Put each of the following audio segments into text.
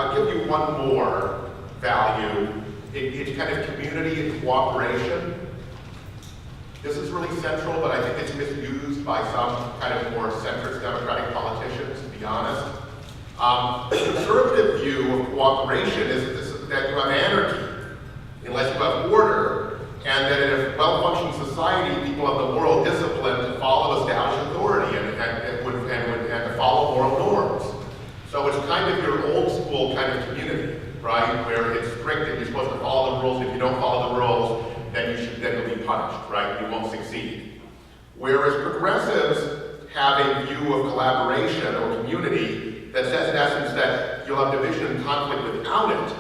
I'll give you one more value. It's kind of community and cooperation. This is really central, but I think it's misused by some kind of more centrist Democratic politicians, to be honest. The conservative view of cooperation is that you have anarchy unless you have order, and that in a well-functioning society, people have the moral discipline to follow established authority and to follow moral norms. So it's kind of your old school kind of community, right? Where it's strict and you're supposed to follow the rules. And if you don't follow the rules, then you'll be punished, right? You won't succeed. Whereas progressives have a view of collaboration or community that says in essence that you'll have division and conflict without it,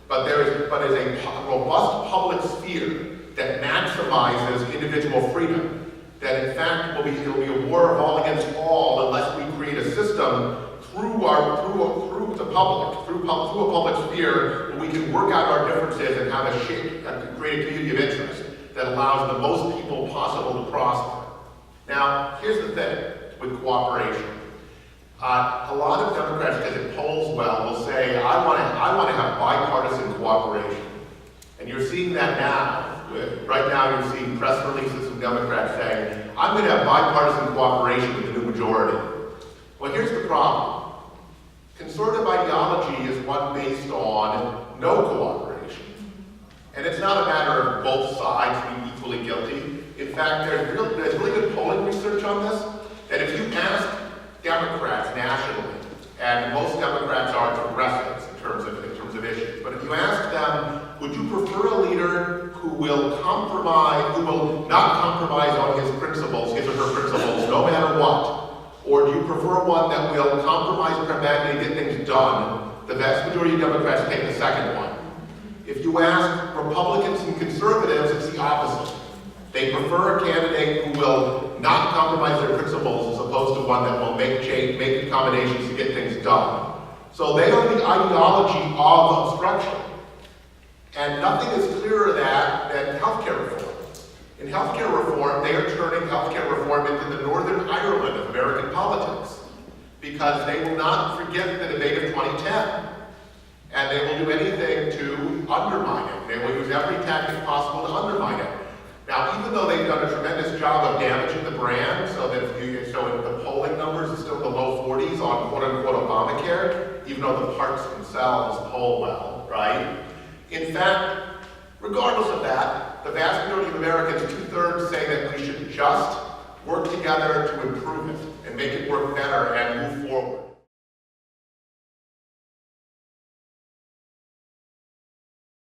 but is a robust public sphere that maximizes individual freedom. That in fact it'll be a war of all against all unless we create a system through a public sphere where we can work out our differences and have create a community of interest that allows the most people possible to prosper. Now, here's the thing with cooperation. A lot of Democrats, because it polls well, will say, I want to have bipartisan cooperation. And you're seeing that now. Right now you're seeing press releases from Democrats saying, I'm going to have bipartisan cooperation with the new majority. Well, here's the problem. Conservative ideology is one based on no cooperation. And it's not a matter of both sides being equally guilty. In fact, there's really good polling research on this, that if you ask Democrats nationally, and most Democrats are progressives in terms of issues, but if you ask them, would you prefer a leader who will not compromise on his principles, his or her principles, no matter what? Or do you prefer one that will compromise pragmatically and get things done? The vast majority of Democrats take the second one. If you ask Republicans and conservatives, it's the opposite. They prefer a candidate who will not compromise their principles as opposed to one that will make accommodations to get things done. So they are the ideology of obstruction. And nothing is clearer than healthcare reform. In healthcare reform, they are turning healthcare reform into the Northern Ireland of American politics because they will not forget the debate of 2010. And they will do anything to undermine it. They will use every tactic possible to undermine it. Now, even though they've done a tremendous job of damaging the brand, so the polling numbers are still in the low 40s on quote-unquote Obamacare, even though the parts themselves poll well, right? In fact, regardless of that, the vast majority of Americans, 2/3, say that we should just work together to improve it and make it work better and move forward.